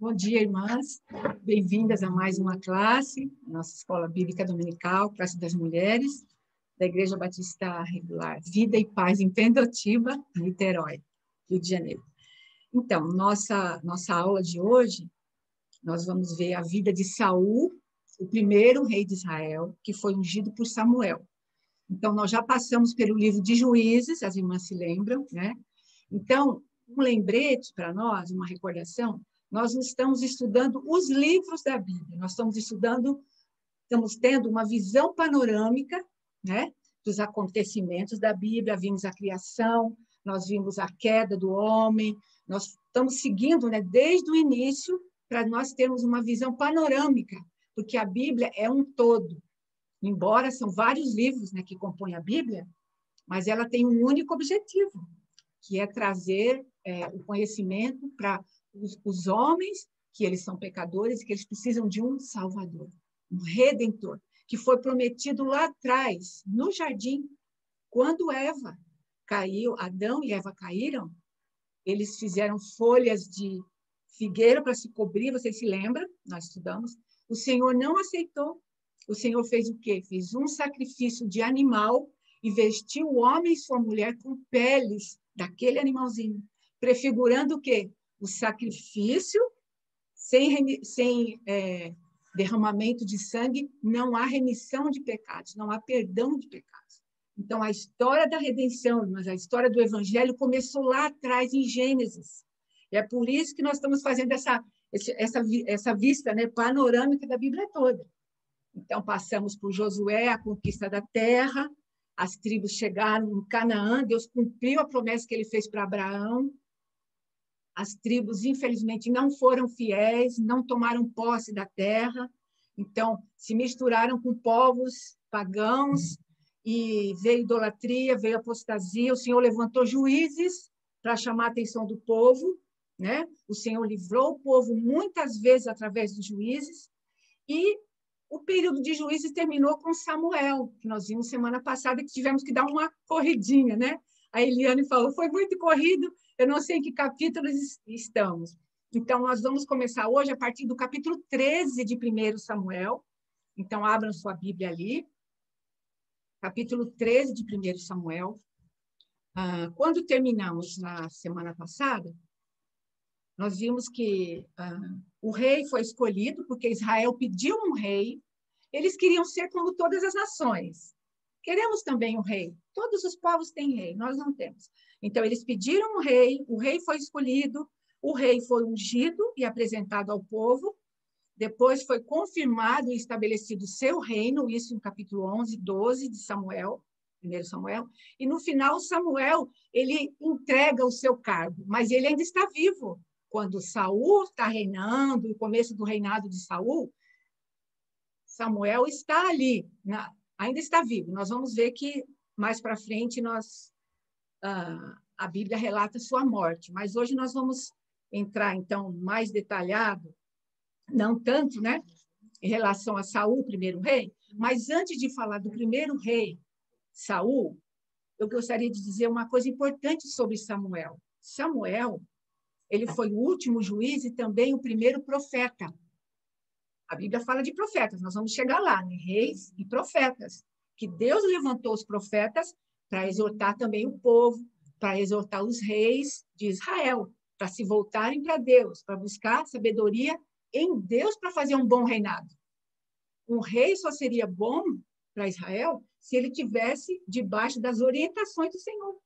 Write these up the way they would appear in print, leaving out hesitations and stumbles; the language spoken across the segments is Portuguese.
Bom dia, irmãs. Bem-vindas a mais uma classe, nossa Escola Bíblica Dominical, Classe das Mulheres, da Igreja Batista Regular Vida e Paz em Pendotiba, Niterói, Rio de Janeiro. Então, nossa aula de hoje, nós vamos ver a vida de Saul, o primeiro rei de Israel, que foi ungido por Samuel. Então, nós já passamos pelo livro de Juízes, as irmãs se lembram, né? Então, um lembrete para nós, uma recordação, nós estamos estudando os livros da Bíblia, nós estamos tendo uma visão panorâmica, né, dos acontecimentos da Bíblia, vimos a criação, nós vimos a queda do homem, nós estamos seguindo, né, desde o início, para nós termos uma visão panorâmica, porque a Bíblia é um todo, embora são vários livros, né, que compõem a Bíblia, mas ela tem um único objetivo, que é trazer o conhecimento para os homens, que eles são pecadores e que eles precisam de um Salvador, um Redentor, que foi prometido lá atrás, no jardim, quando Eva caiu, Adão e Eva caíram, eles fizeram folhas de figueira para se cobrir, vocês se lembram? Nós estudamos. O Senhor não aceitou. O Senhor fez o quê? Fez um sacrifício de animal e vestiu o homem e sua mulher com peles daquele animalzinho, prefigurando o quê? O sacrifício, sem derramamento de sangue, não há remissão de pecados, não há perdão de pecados. Então, a história da redenção, mas a história do evangelho começou lá atrás, em Gênesis. E é por isso que nós estamos fazendo essa vista, né, panorâmica da Bíblia toda. Então, passamos por Josué, a conquista da terra, as tribos chegaram em Canaã, Deus cumpriu a promessa que ele fez para Abraão. As tribos, infelizmente, não foram fiéis, não tomaram posse da terra, então se misturaram com povos pagãos e veio idolatria, veio apostasia. O Senhor levantou juízes para chamar a atenção do povo, né? O Senhor livrou o povo muitas vezes através dos juízes, e o período de juízes terminou com Samuel, que nós vimos semana passada, que tivemos que dar uma corridinha, né? A Eliane falou, foi muito corrido, eu não sei em que capítulos estamos. Então, nós vamos começar hoje a partir do capítulo 13 de 1 Samuel. Então, abram sua Bíblia ali. Capítulo 13 de 1 Samuel. Quando terminamos na semana passada, nós vimos que o rei foi escolhido, porque Israel pediu um rei. Eles queriam ser como todas as nações. Queremos também um rei. Todos os povos têm rei, nós não temos. Então, eles pediram um rei, o rei foi escolhido, o rei foi ungido e apresentado ao povo, depois foi confirmado e estabelecido o seu reino, isso no capítulo 11, 12 de Samuel, 1 Samuel, e no final Samuel, ele entrega o seu cargo, mas ele ainda está vivo. Quando Saul está reinando, no começo do reinado de Saul, Samuel está ali, ainda está vivo. Nós vamos ver que mais para frente a Bíblia relata sua morte, mas hoje nós vamos entrar, então, mais detalhado, não tanto, né, em relação a Saul, o primeiro rei, mas antes de falar do primeiro rei, Saul, eu gostaria de dizer uma coisa importante sobre Samuel. Samuel, ele foi o último juiz e também o primeiro profeta. A Bíblia fala de profetas, nós vamos chegar lá, né? Reis e profetas, que Deus levantou os profetas para exortar também o povo, para exortar os reis de Israel, para se voltarem para Deus, para buscar sabedoria em Deus para fazer um bom reinado. Um rei só seria bom para Israel se ele tivesse debaixo das orientações do Senhor.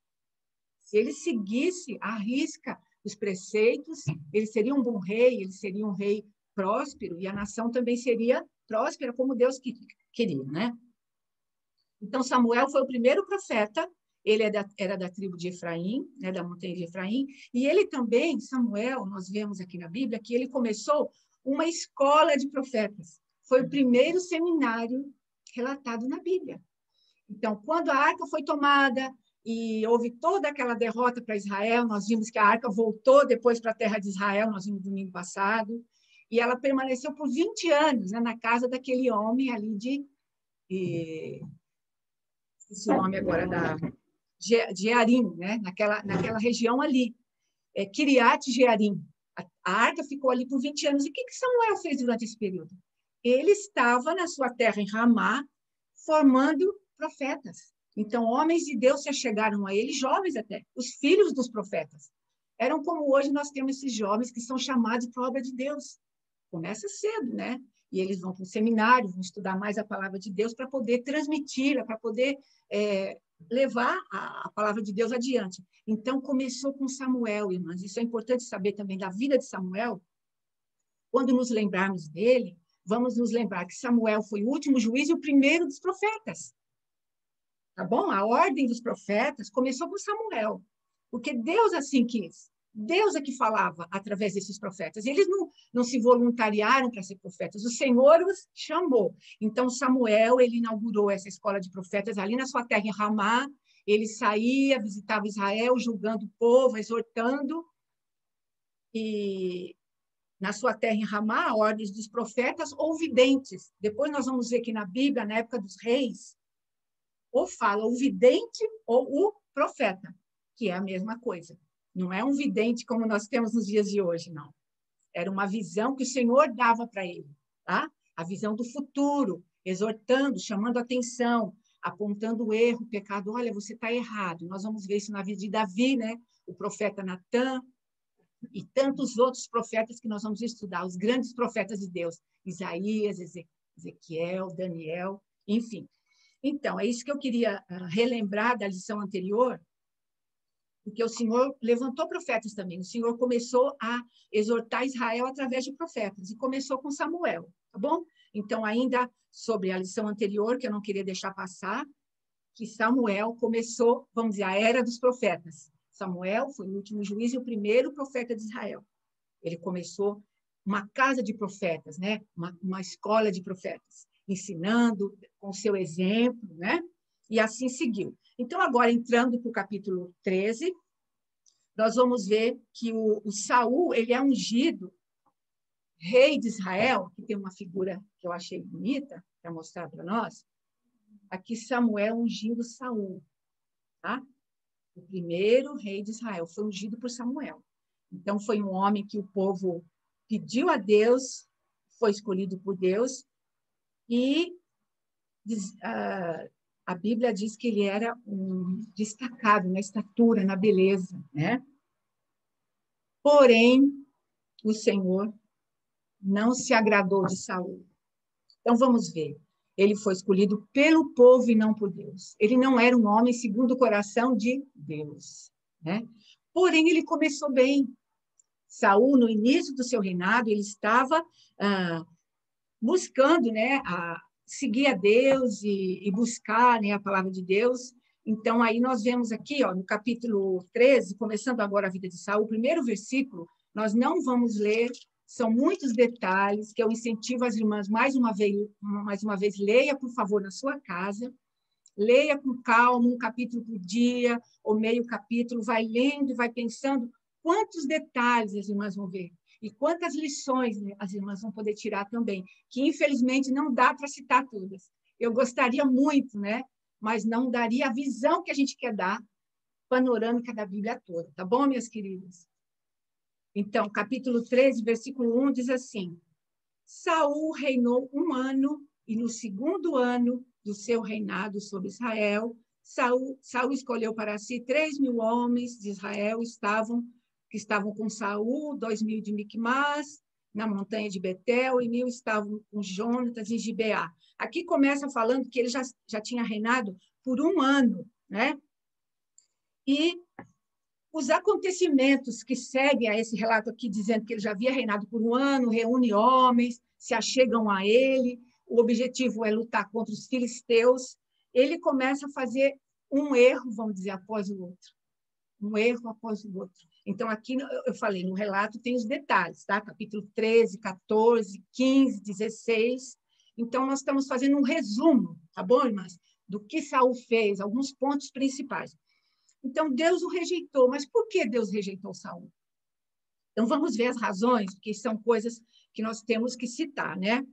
Se ele seguisse à risca os preceitos, ele seria um bom rei, ele seria um rei próspero, e a nação também seria próspera, como Deus queria, né? Então, Samuel foi o primeiro profeta, ele era da tribo de Efraim, né, da montanha de Efraim, e ele também, Samuel, nós vemos aqui na Bíblia, que ele começou uma escola de profetas. Foi o primeiro seminário relatado na Bíblia. Então, quando a arca foi tomada e houve toda aquela derrota para Israel, nós vimos que a arca voltou depois para a terra de Israel, nós vimos domingo passado, e ela permaneceu por 20 anos, né, na casa daquele homem ali esqueci o nome agora, de Jearim, né, naquela região ali, Kiriat Jearim. A arca ficou ali por 20 anos. E o que Samuel fez durante esse período? Ele estava na sua terra, em Ramá, formando profetas. Então, homens de Deus se achegaram a ele, jovens até, os filhos dos profetas. Eram como hoje nós temos esses jovens que são chamados para a obra de Deus. Começa cedo, né? E eles vão para o seminário, vão estudar mais a palavra de Deus para poder transmiti-la, para poder levar a palavra de Deus adiante. Então, começou com Samuel, irmãs. Isso é importante saber também da vida de Samuel. Quando nos lembrarmos dele, vamos nos lembrar que Samuel foi o último juiz e o primeiro dos profetas. Tá bom? A ordem dos profetas começou com Samuel, porque Deus assim quis. Deus é que falava através desses profetas. Eles não se voluntariaram para ser profetas. O Senhor os chamou. Então, Samuel, ele inaugurou essa escola de profetas ali na sua terra, em Ramá. Ele saía, visitava Israel, julgando o povo, exortando. E na sua terra, em Ramá, a ordem dos profetas ou videntes. Depois nós vamos ver que na Bíblia, na época dos reis, ou fala o vidente ou o profeta, que é a mesma coisa. Não é um vidente como nós temos nos dias de hoje, não. Era uma visão que o Senhor dava para ele, tá? A visão do futuro, exortando, chamando atenção, apontando o erro, o pecado. Olha, você está errado. Nós vamos ver isso na vida de Davi, né? O profeta Natã e tantos outros profetas que nós vamos estudar, os grandes profetas de Deus, Isaías, Ezequiel, Daniel, enfim. Então, é isso que eu queria relembrar da lição anterior, porque o Senhor levantou profetas também. O Senhor começou a exortar Israel através de profetas, e começou com Samuel, tá bom? Então, ainda sobre a lição anterior, que eu não queria deixar passar, que Samuel começou, vamos dizer, a era dos profetas. Samuel foi o último juiz e o primeiro profeta de Israel. Ele começou uma casa de profetas, né? Uma escola de profetas, ensinando com seu exemplo, né? E assim seguiu. Então, agora, entrando para o capítulo 13, nós vamos ver que o Saul, ele é ungido rei de Israel, que tem uma figura que eu achei bonita para mostrar para nós. Aqui, Samuel ungindo Saul, tá? O primeiro rei de Israel foi ungido por Samuel. Então, foi um homem que o povo pediu a Deus, foi escolhido por Deus, e a Bíblia diz que ele era um destacado na estatura, na beleza, né? Porém, o Senhor não se agradou de Saul. Então, vamos ver. Ele foi escolhido pelo povo e não por Deus. Ele não era um homem segundo o coração de Deus, né? Porém, ele começou bem. Saul, no início do seu reinado, ele estava buscando, né, seguir a Deus e buscar, né, a palavra de Deus. Então, aí nós vemos aqui, ó, no capítulo 13, começando agora a vida de Saul, o primeiro versículo, nós não vamos ler, são muitos detalhes que eu incentivo as irmãs, mais uma vez, leia, por favor, na sua casa, leia com calma, um capítulo por dia, ou meio capítulo, vai lendo e vai pensando quantos detalhes as irmãs vão ver. E quantas lições, né, as irmãs vão poder tirar também, que infelizmente não dá para citar todas. Eu gostaria muito, né? Mas não daria a visão que a gente quer dar, panorâmica da Bíblia toda. Tá bom, minhas queridas? Então, capítulo 13, versículo 1 diz assim: Saul reinou 1 ano, e no segundo ano do seu reinado sobre Israel, Saul escolheu para si 3.000 homens de Israel, que estavam com Saul, 2.000 de Micmas, na montanha de Betel, e 1.000 estavam com Jonatas em Gibeá. Aqui começa falando que ele já tinha reinado por 1 ano, né? E os acontecimentos que seguem a esse relato aqui, dizendo que ele já havia reinado por 1 ano, reúne homens, se achegam a ele, o objetivo é lutar contra os filisteus, ele começa a fazer um erro, vamos dizer, após o outro. Um erro após o outro. Então, aqui eu falei, no relato tem os detalhes, tá? Capítulo 13, 14, 15, 16. Então, nós estamos fazendo um resumo, tá bom, irmãs? Do que Saul fez, alguns pontos principais. Então, Deus o rejeitou. Mas por que Deus rejeitou Saul? Então, vamos ver as razões, porque são coisas que nós temos que citar, né?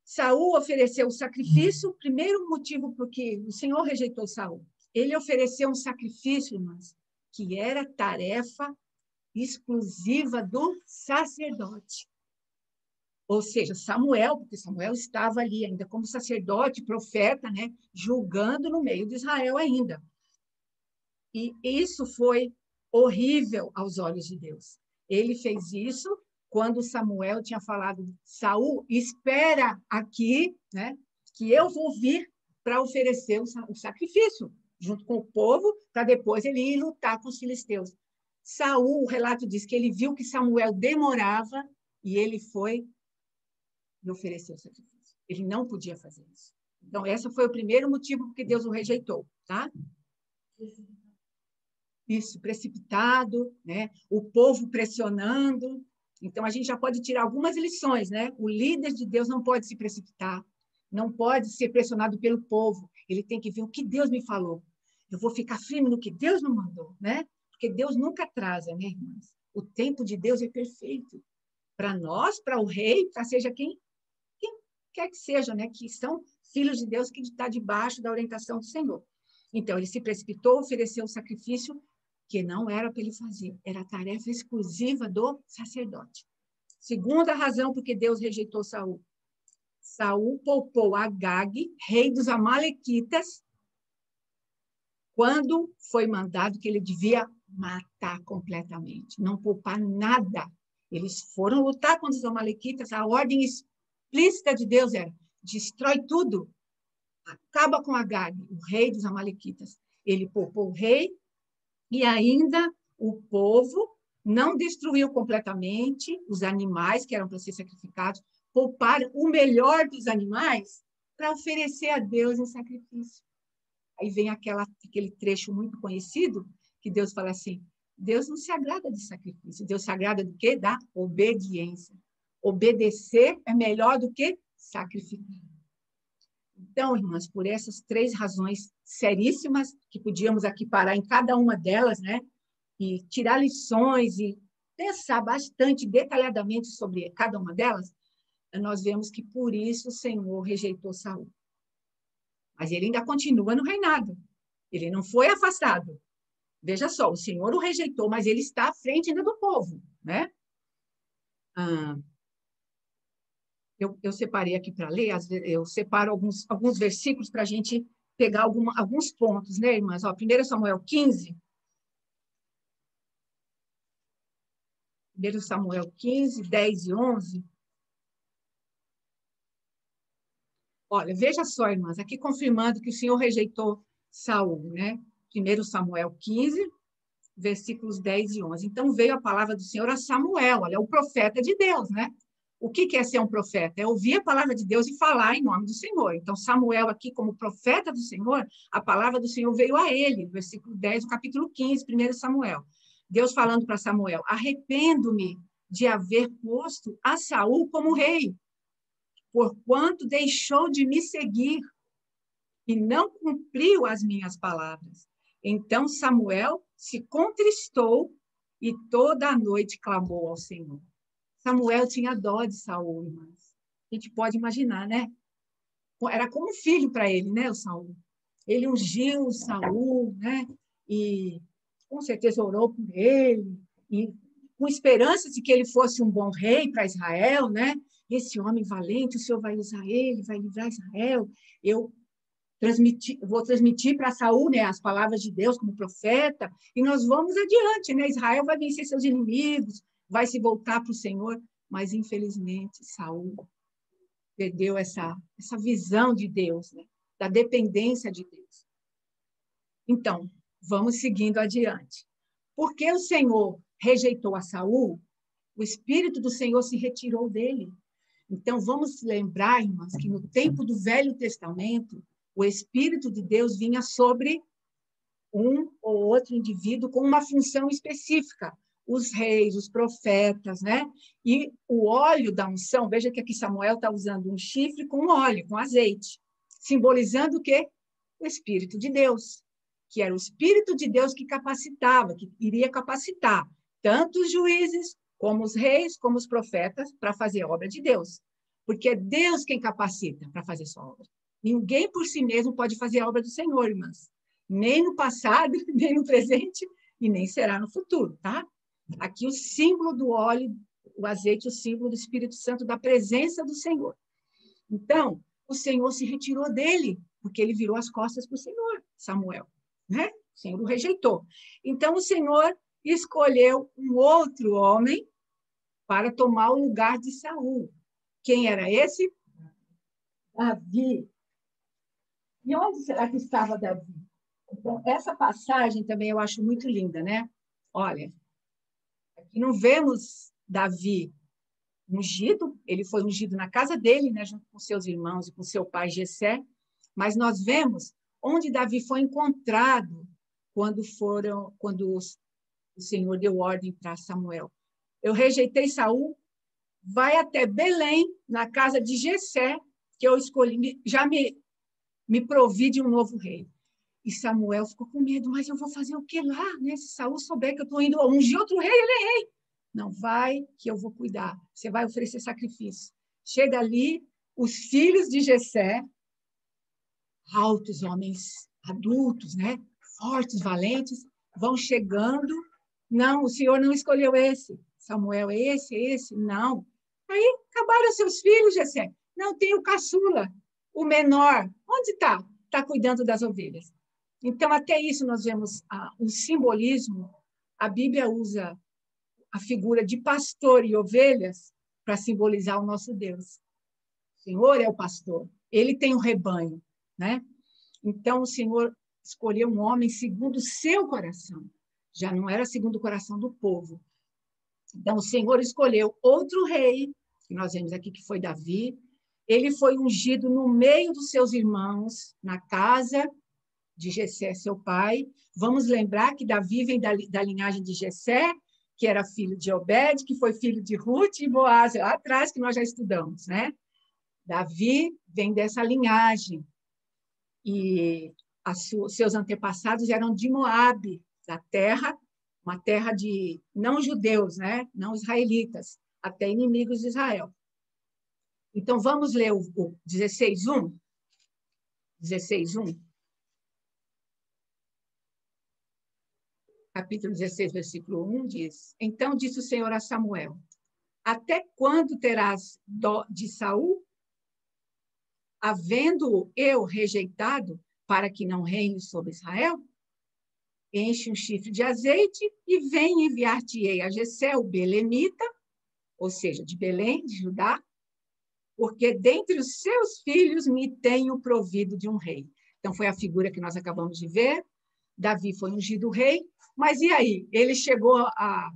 Saul ofereceu o sacrifício, primeiro motivo porque o Senhor rejeitou Saul. Ele ofereceu um sacrifício, irmãs, que era tarefa exclusiva do sacerdote. Ou seja, Samuel, porque Samuel estava ali ainda como sacerdote, profeta, né, julgando no meio de Israel ainda. E isso foi horrível aos olhos de Deus. Ele fez isso quando Samuel tinha falado: Saul, espera aqui, né, que eu vou vir para oferecer o sacrifício junto com o povo, para depois ele ir lutar com os filisteus. Saul, o relato diz que ele viu que Samuel demorava e ele foi e ofereceu o sacrifício. Ele não podia fazer isso. Então, esse foi o primeiro motivo porque Deus o rejeitou, tá? Isso, precipitado, né? O povo pressionando. Então, a gente já pode tirar algumas lições, né? O líder de Deus não pode se precipitar, não pode ser pressionado pelo povo. Ele tem que ver o que Deus me falou. Eu vou ficar firme no que Deus me mandou, né? Porque Deus nunca atrasa, né, irmãs? O tempo de Deus é perfeito. Para nós, para o rei, para seja quem quer que seja, né? Que são filhos de Deus que está debaixo da orientação do Senhor. Então, ele se precipitou, ofereceu o sacrifício que não era para ele fazer, era a tarefa exclusiva do sacerdote. Segunda razão porque Deus rejeitou Saul. Saul poupou Agag, rei dos amalequitas, quando foi mandado que ele devia matar completamente, não poupar nada. Eles foram lutar contra os amalequitas, a ordem explícita de Deus era: destrói tudo, acaba com Agag, o rei dos amalequitas. Ele poupou o rei e ainda o povo não destruiu completamente os animais que eram para ser sacrificados, pouparam o melhor dos animais para oferecer a Deus em sacrifício. Aí vem aquele trecho muito conhecido, que Deus fala assim: Deus não se agrada de sacrifício, Deus se agrada do quê? Da obediência. Obedecer é melhor do que sacrificar. Então, irmãs, por essas três razões seríssimas, que podíamos aqui parar em cada uma delas, né? E tirar lições e pensar bastante detalhadamente sobre cada uma delas, nós vemos que por isso o Senhor rejeitou Saul. Mas ele ainda continua no reinado. Ele não foi afastado. Veja só, o Senhor o rejeitou, mas ele está à frente ainda do povo, né? Eu separei aqui para ler, eu separo alguns versículos para a gente pegar alguns pontos, né, irmãs? Ó, 1 Samuel 15. 1 Samuel 15, 10 e 11. Olha, veja só, irmãs, aqui confirmando que o Senhor rejeitou Saul, né? 1 Samuel 15, versículos 10 e 11. Então, veio a palavra do Senhor a Samuel, olha, o profeta de Deus, né? O que é ser um profeta? É ouvir a palavra de Deus e falar em nome do Senhor. Então, Samuel aqui, como profeta do Senhor, a palavra do Senhor veio a ele, versículo 10 do capítulo 15, 1 Samuel. Deus falando para Samuel: arrependo-me de haver posto a Saul como rei, porquanto deixou de me seguir e não cumpriu as minhas palavras. Então Samuel se contristou e toda a noite clamou ao Senhor. Samuel tinha dó de Saul, irmãs. A gente pode imaginar, né? Era como filho para ele, né, o Saul. Ele ungiu o Saul, né? E com certeza orou por ele, e com esperança de que ele fosse um bom rei para Israel, né? Esse homem valente, o Senhor vai usar ele, vai livrar Israel. Eu vou transmitir para Saul, né, as palavras de Deus como profeta, e nós vamos adiante, né? Israel vai vencer seus inimigos, vai se voltar para o Senhor, mas infelizmente Saul perdeu essa visão de Deus, né? Da dependência de Deus. Então, vamos seguindo adiante. Porque o Senhor rejeitou a Saul, o Espírito do Senhor se retirou dele. Então, vamos lembrar, irmãs, que no tempo do Velho Testamento, o Espírito de Deus vinha sobre um ou outro indivíduo com uma função específica. Os reis, os profetas, né? E o óleo da unção, veja que aqui Samuel está usando um chifre com óleo, com azeite, simbolizando o quê? O Espírito de Deus, que era o Espírito de Deus que capacitava, que iria capacitar tanto os juízes, como os reis, como os profetas, para fazer a obra de Deus. Porque é Deus quem capacita para fazer sua obra. Ninguém por si mesmo pode fazer a obra do Senhor, irmãs. Nem no passado, nem no presente, e nem será no futuro, tá? Aqui o símbolo do óleo, o azeite, o símbolo do Espírito Santo, da presença do Senhor. Então, o Senhor se retirou dele, porque ele virou as costas para o Senhor, Samuel, né? O Senhor o rejeitou. Então, o Senhor escolheu um outro homem para tomar o lugar de Saul. Quem era esse? Davi. E onde será que estava Davi? Então, essa passagem também eu acho muito linda, né? Olha, aqui não vemos Davi ungido, ele foi ungido na casa dele, né, junto com seus irmãos e com seu pai Jessé, mas nós vemos onde Davi foi encontrado quando o Senhor deu ordem para Samuel. Eu rejeitei Saul, vai até Belém, na casa de Jessé, que eu escolhi, já me provi de um novo rei. E Samuel ficou com medo, mas eu vou fazer o que lá, né? Se Saul souber que eu estou indo ungir outro rei, ele é rei. Não, vai que eu vou cuidar. Você vai oferecer sacrifício. Chega ali, os filhos de Jessé, altos homens adultos, né? Fortes, valentes, vão chegando. Não, o Senhor não escolheu esse. Samuel, esse. Não. Aí acabaram seus filhos, Jessé. Não, tem o caçula, o menor. Onde está? Está cuidando das ovelhas. Então, até isso nós vemos um simbolismo. A Bíblia usa a figura de pastor e ovelhas para simbolizar o nosso Deus. O Senhor é o pastor, ele tem um rebanho, né? Então, o Senhor escolheu um homem segundo o seu coração, já não era segundo o coração do povo. Então, o Senhor escolheu outro rei, que nós vemos aqui que foi Davi, ele foi ungido no meio dos seus irmãos, na casa de Jessé, seu pai. Vamos lembrar que Davi vem da linhagem de Jessé, que era filho de Obed, que foi filho de Ruth e Boaz, lá atrás que nós já estudamos, né? Davi vem dessa linhagem. E seus antepassados eram de Moabe, da terra, uma terra de não judeus, né? Não israelitas, até inimigos de Israel. Então, vamos ler o 16:1? 16:1. Capítulo 16, versículo 1 diz: Então disse o Senhor a Samuel: Até quando terás dó de Saul, havendo eu rejeitado, para que não reine sobre Israel? Enche um chifre de azeite e vem enviar-te-ei a Jessé, o belemita, ou seja, de Belém, de Judá, porque dentre os seus filhos me tenho provido de um rei. Então, foi a figura que nós acabamos de ver. Davi foi ungido rei, mas e aí? Ele chegou a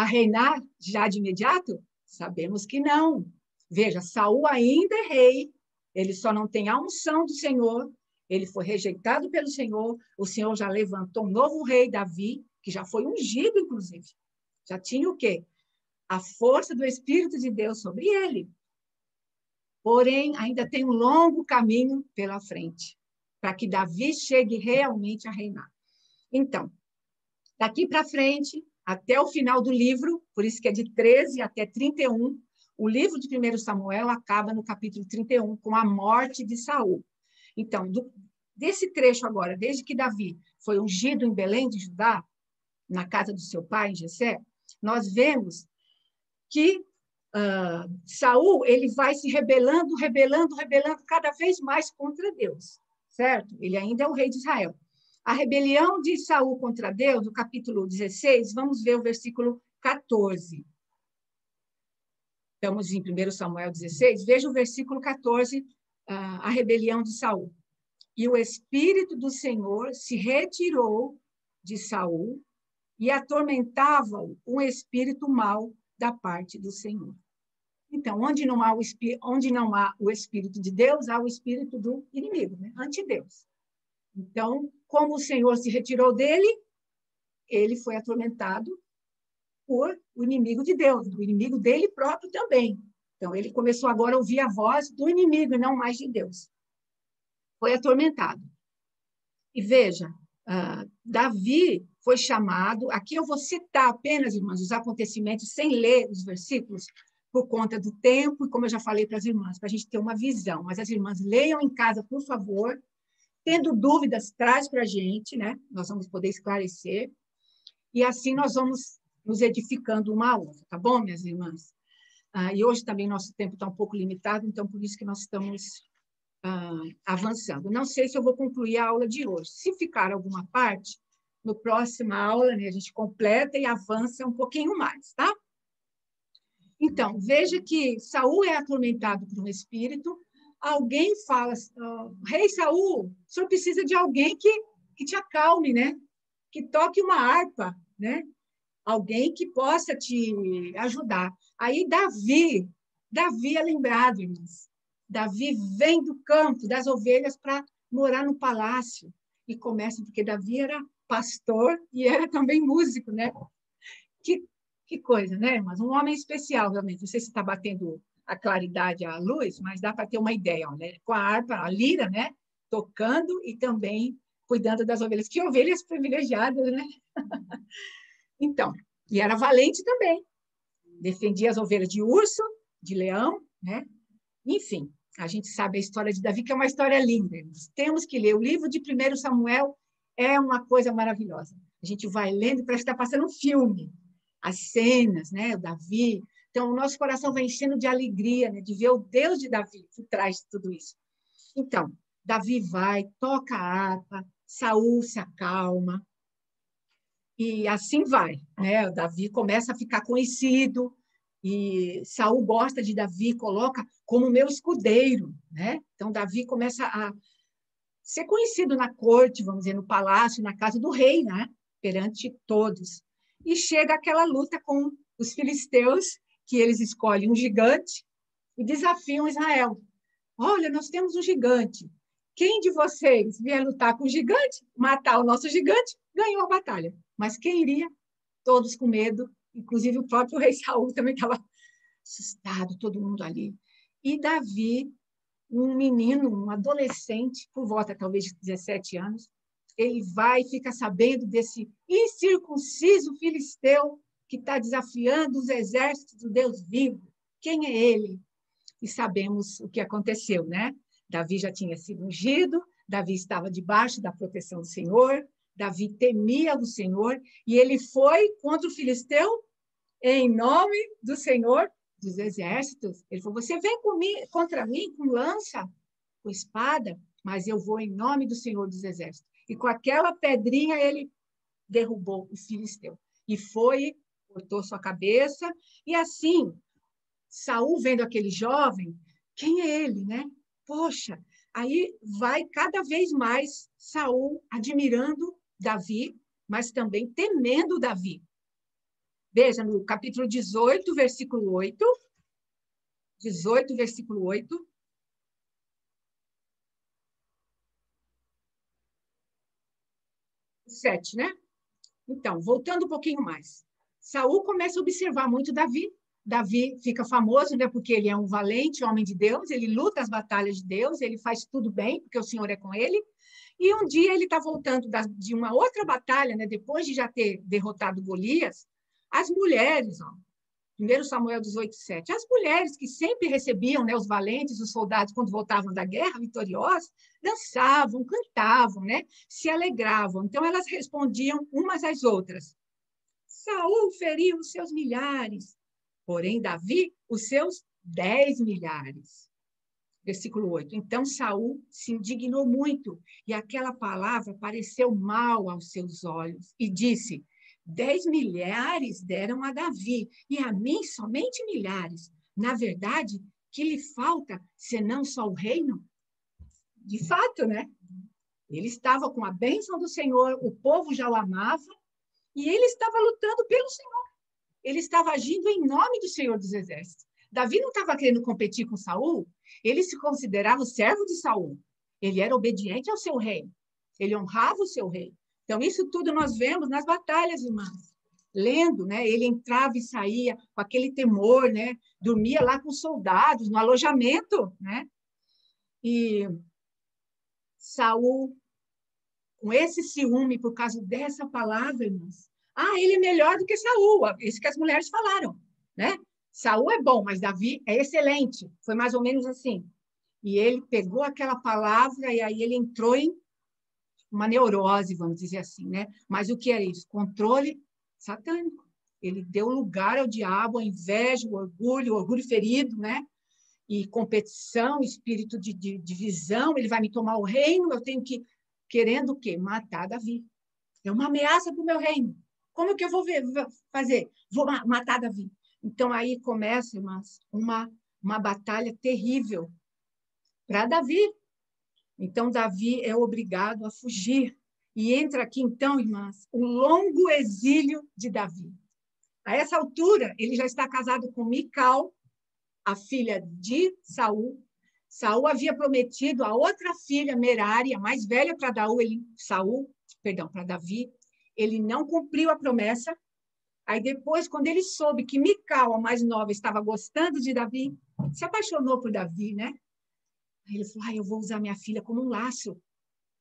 reinar já de imediato? Sabemos que não. Veja, Saul ainda é rei, ele só não tem a unção do Senhor, ele foi rejeitado pelo Senhor, o Senhor já levantou um novo rei, Davi, que já foi ungido, inclusive. Já tinha o quê? A força do Espírito de Deus sobre ele. Porém, ainda tem um longo caminho pela frente, para que Davi chegue realmente a reinar. Então, daqui para frente, até o final do livro, por isso que é de 13 até 31, o livro de 1 Samuel acaba no capítulo 31, com a morte de Saul. Então, desse trecho agora, desde que Davi foi ungido em Belém de Judá, na casa do seu pai, em Jessé, nós vemos que Saul ele vai se rebelando cada vez mais contra Deus, certo? Ele ainda é o rei de Israel. A rebelião de Saul contra Deus, no capítulo 16, vamos ver o versículo 14. Estamos em 1 Samuel 16, veja o versículo 14, a rebelião de Saul. E o Espírito do Senhor se retirou de Saul e atormentava-o um espírito mau da parte do Senhor. Então, onde não há o Espírito de Deus, há o espírito do inimigo, né? Antideus. Então, como o Senhor se retirou dele, ele foi atormentado por o inimigo de Deus, o inimigo dele próprio também. Então, ele começou agora a ouvir a voz do inimigo, e não mais de Deus. Foi atormentado. E veja, Davi foi chamado, aqui eu vou citar apenas, irmãs, os acontecimentos, sem ler os versículos, por conta do tempo, e como eu já falei para as irmãs, para a gente ter uma visão. Mas as irmãs leiam em casa, por favor. Tendo dúvidas, traz para a gente, né? Nós vamos poder esclarecer. e assim nós vamos nos edificando uma a outra, tá bom, minhas irmãs? E hoje também nosso tempo está um pouco limitado, então por isso que nós estamos avançando. Não sei se eu vou concluir a aula de hoje. Se ficar alguma parte, no próxima aula, né, a gente completa e avança um pouquinho mais, tá? Então, veja que Saul é atormentado por um espírito. Alguém fala, Rei Saul, o senhor precisa de alguém que te acalme, né? Que toque uma harpa, né? Alguém que possa te ajudar. Aí Davi é lembrado, irmãos. Davi vem do campo, das ovelhas, para morar no palácio. E começa, porque Davi era pastor e era também músico, né? Que coisa, né, irmãs? Um homem especial, realmente. Não sei se está batendo a claridade, a luz, mas dá para ter uma ideia, né? Com a harpa, a lira, né? Tocando e também cuidando das ovelhas. Que ovelhas privilegiadas, né? Então, e era valente também. Defendia as ovelhas de urso, de leão, né? Enfim, a gente sabe a história de Davi, que é uma história linda. Temos que ler. O livro de 1 Samuel é uma coisa maravilhosa. A gente vai lendo e parece que está passando um filme. As cenas, né? O Davi. Então, o nosso coração vai enchendo de alegria, né? De ver o Deus de Davi por trás de tudo isso. Então, Davi vai, toca a harpa, Saul se acalma, e assim vai, né? O Davi começa a ficar conhecido, e Saul gosta de Davi, coloca como meu escudeiro, né? Então, Davi começa a ser conhecido na corte, vamos dizer, no palácio, na casa do rei, né? Perante todos. E chega aquela luta com os filisteus, que eles escolhem um gigante e desafiam Israel. Olha, nós temos um gigante. Quem de vocês vier lutar com o gigante, matar o nosso gigante, ganhou a batalha. Mas quem iria? Todos com medo, inclusive o próprio rei Saul também estava assustado, todo mundo ali. E Davi, um menino, um adolescente, por volta talvez de 17 anos, ele vai e fica sabendo desse incircunciso filisteu que está desafiando os exércitos do Deus vivo. Quem é ele? E sabemos o que aconteceu, né? Davi já tinha sido ungido, Davi estava debaixo da proteção do Senhor, Davi temia o Senhor, e ele foi contra o filisteu em nome do Senhor dos exércitos. Ele falou, você vem comigo, contra mim com lança, com espada, mas eu vou em nome do Senhor dos exércitos. E com aquela pedrinha ele derrubou o filisteu. E foi, cortou sua cabeça, e assim, Saul vendo aquele jovem, quem é ele, né? Poxa, aí vai cada vez mais Saul admirando Davi, mas também temendo Davi. Veja, no capítulo 18, versículo 8. 18, versículo 8. Sete, né? Então, voltando um pouquinho mais. Saul começa a observar muito Davi. Davi fica famoso, né, porque ele é um valente homem de Deus, ele luta as batalhas de Deus, ele faz tudo bem, porque o Senhor é com ele. E um dia ele está voltando de uma outra batalha, né, depois de já ter derrotado Golias, as mulheres, ó, 1 Samuel 18, 7, as mulheres que sempre recebiam, né, os valentes, os soldados, quando voltavam da guerra vitoriosos, dançavam, cantavam, né, se alegravam. Então, elas respondiam umas às outras. Saul feriu os seus milhares, porém Davi os seus 10 milhares. Versículo 8. Então Saul se indignou muito, e aquela palavra pareceu mal aos seus olhos, e disse, 10 milhares deram a Davi, e a mim somente milhares. Na verdade, que lhe falta, senão só o reino? De fato, né? Ele estava com a bênção do Senhor, o povo já o amava, e ele estava lutando pelo Senhor. Ele estava agindo em nome do Senhor dos Exércitos. Davi não estava querendo competir com Saul, ele se considerava o servo de Saul. Ele era obediente ao seu rei. Ele honrava o seu rei. Então, isso tudo nós vemos nas batalhas, irmãs. Lendo, né? Ele entrava e saía com aquele temor, né? Dormia lá com os soldados, no alojamento, né? E Saul, com esse ciúme, por causa dessa palavra, irmãos, ele é melhor do que Saul, isso que as mulheres falaram, né? Saul é bom, mas Davi é excelente. Foi mais ou menos assim. E ele pegou aquela palavra e aí ele entrou em uma neurose, vamos dizer assim, né? Mas o que é isso? Controle satânico. Ele deu lugar ao diabo, a inveja, o orgulho ferido, né? E competição, espírito de divisão. Ele vai me tomar o reino, eu tenho que, querendo o quê? Matar Davi. É uma ameaça para o meu reino. Como que eu vou fazer? Vou matar Davi. Então, aí começa, irmãs, uma batalha terrível para Davi. Então, Davi é obrigado a fugir. E entra aqui, então, irmãs, o longo exílio de Davi. A essa altura, ele já está casado com Mical, a filha de Saul. Saul havia prometido a outra filha, Merari, a mais velha para Davi. Ele não cumpriu a promessa. Aí depois, quando ele soube que Mical, a mais nova, estava gostando de Davi, se apaixonou por Davi, né? Aí ele falou, eu vou usar minha filha como um laço.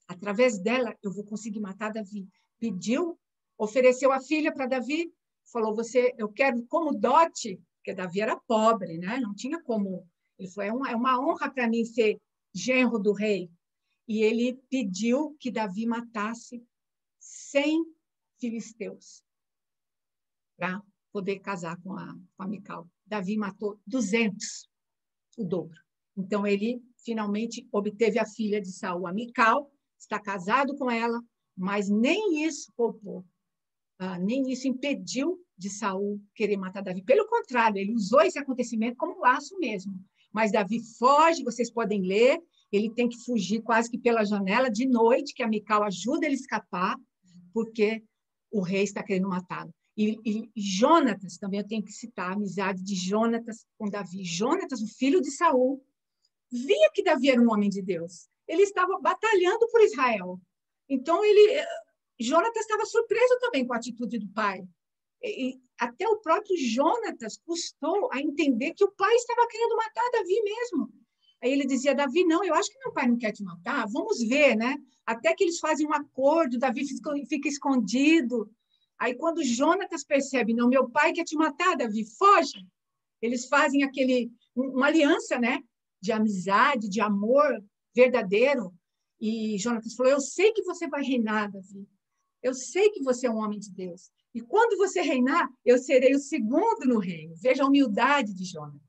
Através dela, eu vou conseguir matar Davi. Pediu, ofereceu a filha para Davi, falou, eu quero como dote, porque Davi era pobre, né? Não tinha como. Ele falou, é uma honra para mim ser genro do rei. E ele pediu que Davi matasse 100 filisteus para poder casar com a Mical. Davi matou 200, o dobro. Então, ele finalmente obteve a filha de Saul, a Mical, está casado com ela, mas nem isso poupou, nem isso impediu de Saul querer matar Davi. Pelo contrário, ele usou esse acontecimento como laço mesmo. Mas Davi foge, vocês podem ler, ele tem que fugir quase que pela janela de noite, que a Mical ajuda ele a escapar, porque o rei está querendo matá-lo. E Jonatas, também eu tenho que citar a amizade de Jonatas com Davi. Jonatas, o filho de Saul, via que Davi era um homem de Deus. Ele estava batalhando por Israel. Então, Jonatas estava surpreso também com a atitude do pai. E até o próprio Jonatas custou a entender que o pai estava querendo matar Davi mesmo. Aí ele dizia, Davi, não, eu acho que meu pai não quer te matar, vamos ver, né? Até que eles fazem um acordo, Davi fica escondido. Aí, quando Jonatas percebe, não, meu pai quer te matar, Davi, foge. Eles fazem uma aliança, né? De amizade, de amor verdadeiro. E Jonatas falou, eu sei que você vai reinar, Davi. Eu sei que você é um homem de Deus. E quando você reinar, eu serei o segundo no reino. Veja a humildade de Jonatas.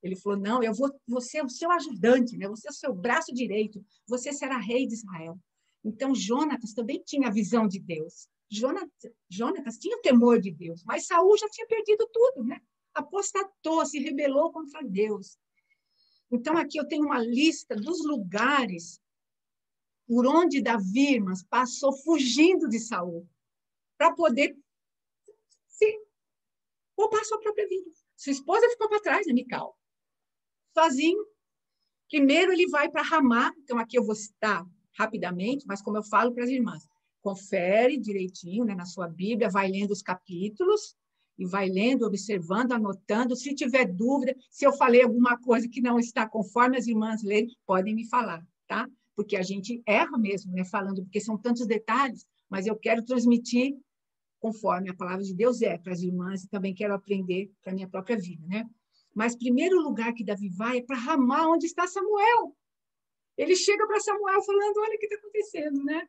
Ele falou, não, eu vou ser o seu ajudante, né? Você é o seu braço direito. Você será rei de Israel. Então, Jonatas também tinha a visão de Deus. Jonatas tinha o temor de Deus, mas Saul já tinha perdido tudo, né? Apostatou, se rebelou contra Deus. Então, aqui eu tenho uma lista dos lugares por onde Davi, irmãs, passou fugindo de Saul, para poder poupar sua própria vida. Sua esposa ficou para trás, né, Mical? Sozinho. Primeiro ele vai para Ramá, então aqui eu vou citar rapidamente, mas como eu falo para as irmãs, confere direitinho, né, na sua Bíblia, vai lendo os capítulos, e vai lendo, observando, anotando. Se tiver dúvida, se eu falei alguma coisa que não está conforme as irmãs lerem, podem me falar, tá? Porque a gente erra mesmo, né, falando, porque são tantos detalhes, mas eu quero transmitir conforme a palavra de Deus para as irmãs e também quero aprender para a minha própria vida, né? Mas primeiro lugar que Davi vai é para Ramá, onde está Samuel. Ele chega para Samuel falando, olha o que está acontecendo, né?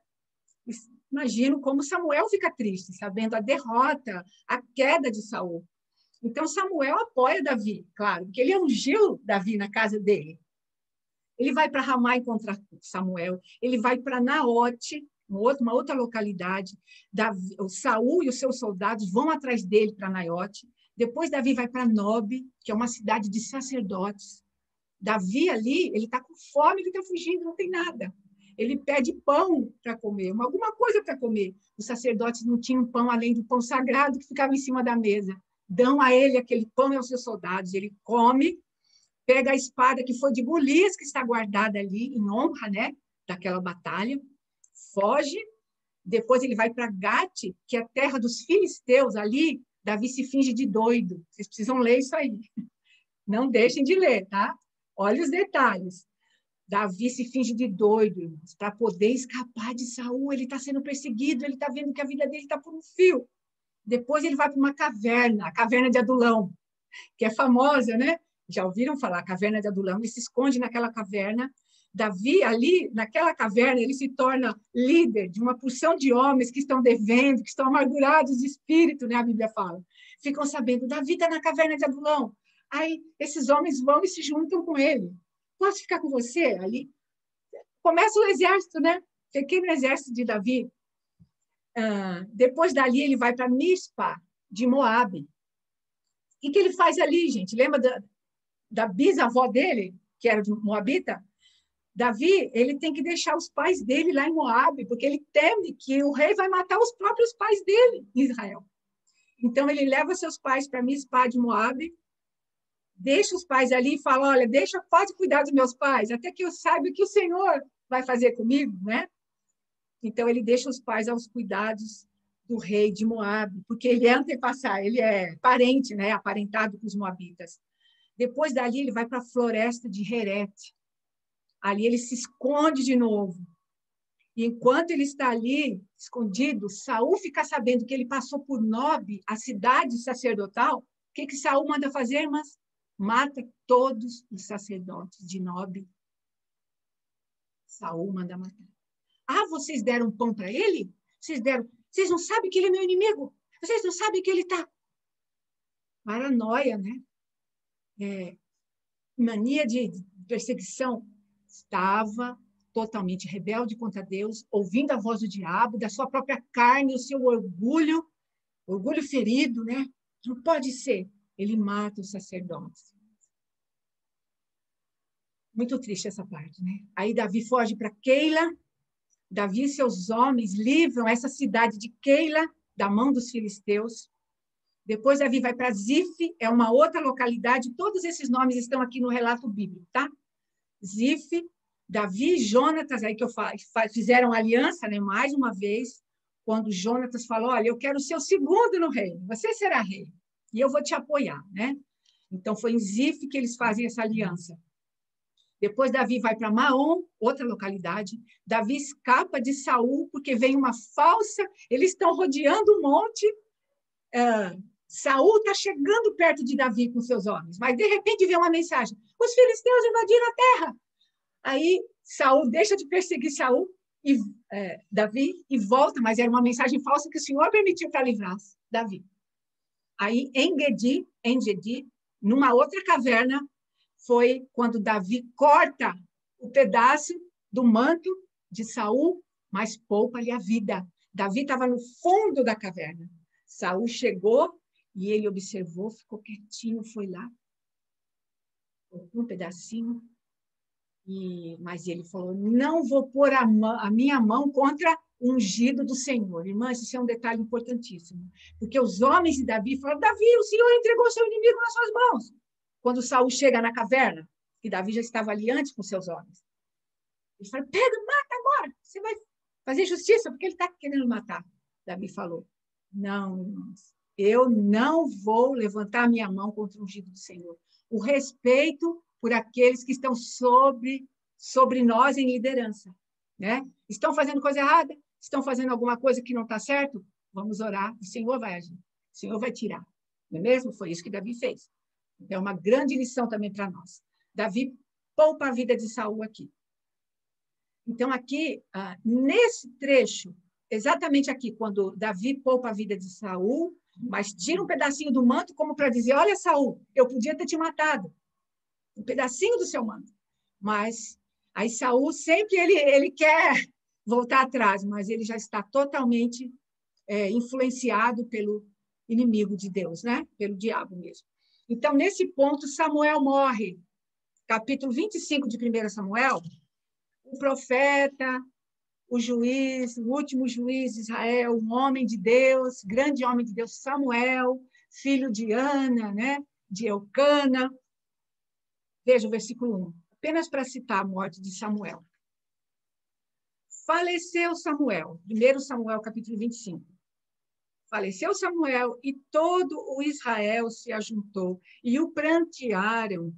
Imagino como Samuel fica triste, sabendo a derrota, a queda de Saul. Então, Samuel apoia Davi, claro, porque ele ungiu Davi na casa dele. Ele vai para Ramá encontrar Samuel, ele vai para Naote, uma outra localidade. O Saul e os seus soldados vão atrás dele para Naiote. Depois, Davi vai para Nob, que é uma cidade de sacerdotes. Davi ali, ele está com fome, ele está fugindo, não tem nada. Ele pede pão para comer, alguma coisa para comer. Os sacerdotes não tinham pão além do pão sagrado que ficava em cima da mesa. Dão a ele aquele pão e aos seus soldados. Ele come, pega a espada que foi de Golias, que está guardada ali em honra, né, daquela batalha, foge. Depois ele vai para Gate, que é a terra dos filisteus. Ali, Davi se finge de doido. Vocês precisam ler isso aí. Não deixem de ler, tá? Olha os detalhes. Davi se finge de doido, irmãos, para poder escapar de Saul. Ele está sendo perseguido, ele está vendo que a vida dele está por um fio. Depois ele vai para uma caverna, a caverna de Adulão, que é famosa, né? Já ouviram falar, a caverna de Adulão? Ele se esconde naquela caverna Davi, ali, naquela caverna, ele se torna líder de uma porção de homens que estão devendo, que estão amargurados de espírito, né? A Bíblia fala. Ficam sabendo, Davi está na caverna de Adulão. Aí, esses homens vão e se juntam com ele. Posso ficar com você? Ali começa o exército, né? Pequeno exército de Davi. Depois dali, ele vai para Mispa, de Moabe. O que ele faz ali, gente? Lembra da bisavó dele, que era de Moabita? Davi, ele tem que deixar os pais dele lá em Moabe, porque ele teme que o rei vai matar os próprios pais dele em Israel. Então, ele leva seus pais para Mispa de Moabe, deixa os pais ali e fala, olha, pode cuidar dos meus pais, até que eu saiba o que o Senhor vai fazer comigo, né? Então, ele deixa os pais aos cuidados do rei de Moabe, porque ele é antepassado, ele é parente, né? Aparentado com os moabitas. Depois dali, ele vai para a floresta de Herete. Ali ele se esconde de novo. E enquanto ele está ali, escondido, Saul fica sabendo que ele passou por Nob, a cidade sacerdotal. O que Saul manda fazer, irmãs? Mata todos os sacerdotes de Nob. Saul manda matar. Vocês deram pão para ele? Vocês não sabem que ele é meu inimigo? Vocês não sabem que ele está... Paranoia, né? Mania de perseguição. Estava totalmente rebelde contra Deus, ouvindo a voz do diabo, da sua própria carne, o seu orgulho ferido, né? Não pode ser. Ele mata os sacerdotes. Muito triste essa parte, né? Aí Davi foge para Keila. Davi e seus homens livram essa cidade de Keila da mão dos filisteus. Depois Davi vai para Zif, é uma outra localidade. Todos esses nomes estão aqui no relato bíblico, tá? Zif, Davi e Jonatas, aí que eu falo, fizeram aliança, né, mais uma vez, quando Jonatas falou, olha, eu quero ser o segundo no reino, você será rei, e eu vou te apoiar, né? Então, foi em Zif que eles fazem essa aliança. Depois, Davi vai para Maom, outra localidade. Davi escapa de Saul, porque vem uma falsa, eles estão rodeando um monte, Saul está chegando perto de Davi com seus homens, mas, de repente, vem uma mensagem, os filisteus invadiram a terra. Aí Saul deixa de perseguir Davi e volta, mas era uma mensagem falsa que o Senhor permitiu para livrar Davi. Aí, em Engedi, numa outra caverna, foi quando Davi corta o pedaço do manto de Saul, mas poupa-lhe a vida. Davi estava no fundo da caverna. Saul chegou e ele observou, ficou quietinho, foi lá, cortou um pedacinho. Mas ele falou, não vou pôr a minha mão contra o ungido do Senhor. Irmãs, isso é um detalhe importantíssimo. Porque os homens de Davi falaram, Davi, o Senhor entregou seu inimigo nas suas mãos. Quando Saul chega na caverna, que Davi já estava ali antes com seus homens. Ele falou, pega, mata agora. Você vai fazer justiça, porque ele está querendo matar. Davi falou, não, irmãos, eu não vou levantar a minha mão contra o ungido do Senhor. O respeito por aqueles que estão sobre nós em liderança, né? Estão fazendo coisa errada? Estão fazendo alguma coisa que não está certo? Vamos orar, o Senhor vai agir, o Senhor vai tirar. Não é mesmo? Foi isso que Davi fez. É uma grande lição também para nós. Davi poupa a vida de Saul aqui. Então, aqui, nesse trecho, exatamente aqui, quando Davi poupa a vida de Saul, mas tira um pedacinho do manto como para dizer, olha, Saul, eu podia ter te matado. Um pedacinho do seu manto. Mas aí Saul sempre ele quer voltar atrás, mas ele já está totalmente influenciado pelo inimigo de Deus, né? Pelo diabo mesmo. Então, nesse ponto, Samuel morre. Capítulo 25 de 1 Samuel, o profeta, o juiz, o último juiz de Israel, um homem de Deus, grande homem de Deus, Samuel, filho de Ana, né? De Eucana. Veja o versículo 1, apenas para citar a morte de Samuel. Faleceu Samuel, 1 Samuel, capítulo 25. Faleceu Samuel e todo o Israel se ajuntou e o prantearam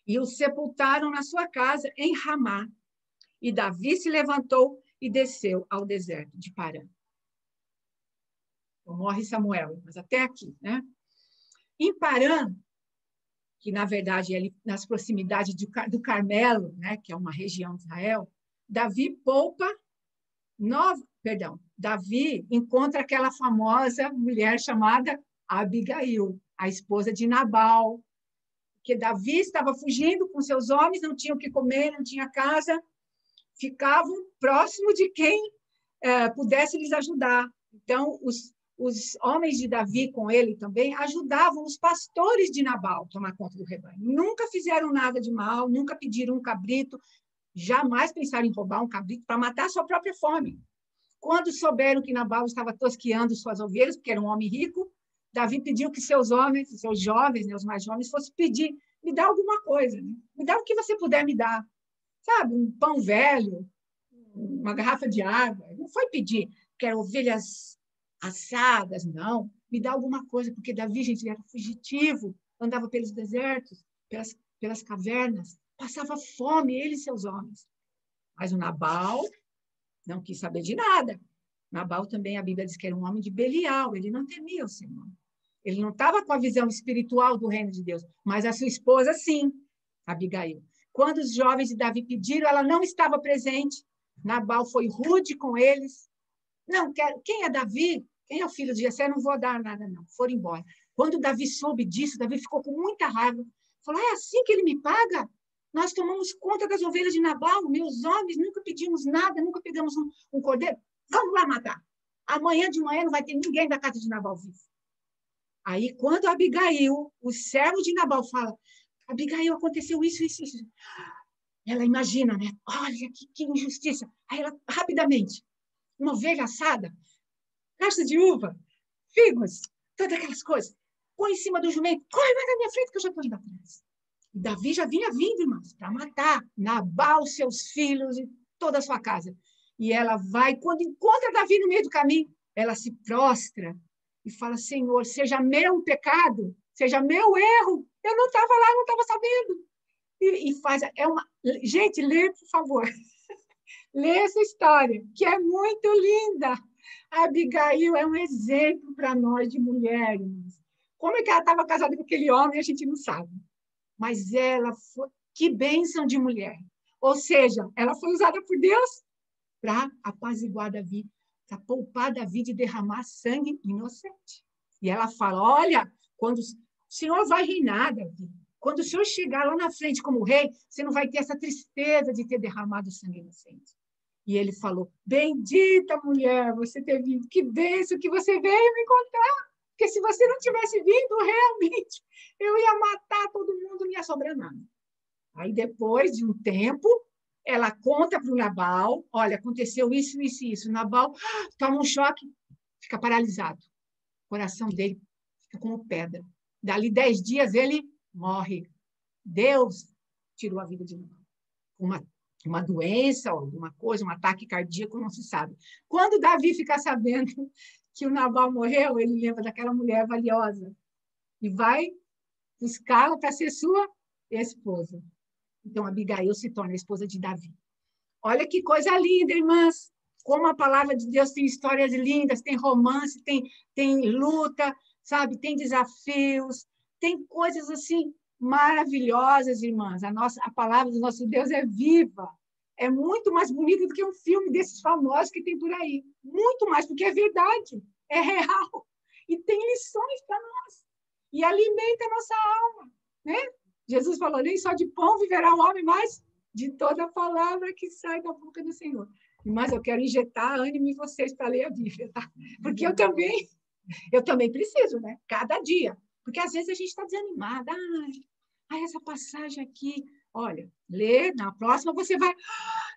e o sepultaram na sua casa em Ramá. E Davi se levantou e desceu ao deserto de Parã. Então, morre Samuel, mas até aqui, né? Em Parã, que na verdade é nas proximidades do Carmelo, né, que é uma região de Israel, Davi encontra aquela famosa mulher chamada Abigail, a esposa de Nabal, que Davi estava fugindo com seus homens, não tinha o que comer, não tinha casa, ficavam próximo de quem pudesse lhes ajudar. Então, os homens de Davi com ele também ajudavam os pastores de Nabal a tomar conta do rebanho. Nunca fizeram nada de mal, nunca pediram um cabrito, jamais pensaram em roubar um cabrito para matar a sua própria fome. Quando souberam que Nabal estava tosqueando suas ovelhas, porque era um homem rico, Davi pediu que seus homens, seus jovens, né, os mais jovens, fossem pedir, me dá alguma coisa, né? Me dá o que você puder me dar. Sabe, um pão velho, uma garrafa de água. Não foi pedir, quero ovelhas assadas, não. Me dá alguma coisa, porque Davi, gente, ele era fugitivo, andava pelos desertos, pelas cavernas, passava fome, ele e seus homens. Mas o Nabal não quis saber de nada. Nabal também, a Bíblia diz que era um homem de Belial, ele não temia o Senhor. Ele não estava com a visão espiritual do reino de Deus, mas a sua esposa, sim, Abigail. Quando os jovens de Davi pediram, ela não estava presente. Nabal foi rude com eles. Não, quem é Davi? Quem é o filho de Jessé? Não vou dar nada, não. Foram embora. Quando Davi soube disso, Davi ficou com muita raiva. Falou, é assim que ele me paga? Nós tomamos conta das ovelhas de Nabal, meus homens, nunca pedimos nada, nunca pegamos um cordeiro. Vamos lá matar. Amanhã de manhã não vai ter ninguém da casa de Nabal vivo. Aí, quando Abigail, o servo de Nabal, fala, Abigail, aconteceu isso, isso, isso. Ela imagina, né? Olha, que injustiça. Aí ela, rapidamente, uma ovelha assada, caixa de uva, figos, todas aquelas coisas. Põe em cima do jumento, corre, vai na minha frente que eu já estou indo atrás. E Davi já vinha vindo, irmãos, para matar Nabal, seus filhos e toda a sua casa. E ela vai, quando encontra Davi no meio do caminho, ela se prostra e fala, Senhor, seja meu pecado, seja meu erro. Eu não estava lá, não estava sabendo. E faz, gente, lê, por favor. Lê essa história, que é muito linda. A Abigail é um exemplo para nós de mulheres. Como é que ela estava casada com aquele homem, a gente não sabe. Mas ela foi, que bênção de mulher. Ou seja, ela foi usada por Deus para apaziguar Davi, para poupar Davi de derramar sangue inocente. E ela fala, olha, quando o Senhor vai reinar, Davi, quando o Senhor chegar lá na frente como rei, você não vai ter essa tristeza de ter derramado sangue inocente. E ele falou, bendita mulher, você ter vindo, que bênção que você veio me encontrar. Porque se você não tivesse vindo, realmente, eu ia matar todo mundo, não ia sobrar nada. Aí, depois de um tempo, ela conta para o Nabal, olha, aconteceu isso, isso e isso. O Nabal toma um choque, fica paralisado. O coração dele fica como pedra. Dali 10 dias, ele morre. Deus tirou a vida de Nabal. Uma doença, alguma coisa, um ataque cardíaco, não se sabe. Quando Davi fica sabendo que o Nabal morreu, ele lembra daquela mulher valiosa e vai buscá-la para ser sua esposa. Então, Abigail se torna a esposa de Davi. Olha que coisa linda, irmãs! Como a palavra de Deus tem histórias lindas, tem romance, tem luta, sabe? Tem desafios, tem coisas assim maravilhosas, irmãs. A palavra do nosso Deus é viva. É muito mais bonita do que um filme desses famosos que tem por aí. Muito mais, porque é verdade, é real. E tem lições para nós. E alimenta a nossa alma, né? Jesus falou, nem só de pão viverá o homem, mas de toda a palavra que sai da boca do Senhor. Mas eu quero injetar ânimo em vocês para ler a Bíblia, tá? Porque eu também preciso, né? Cada dia. Porque às vezes a gente está desanimada. Ai, essa passagem aqui. Olha, lê, na próxima você vai...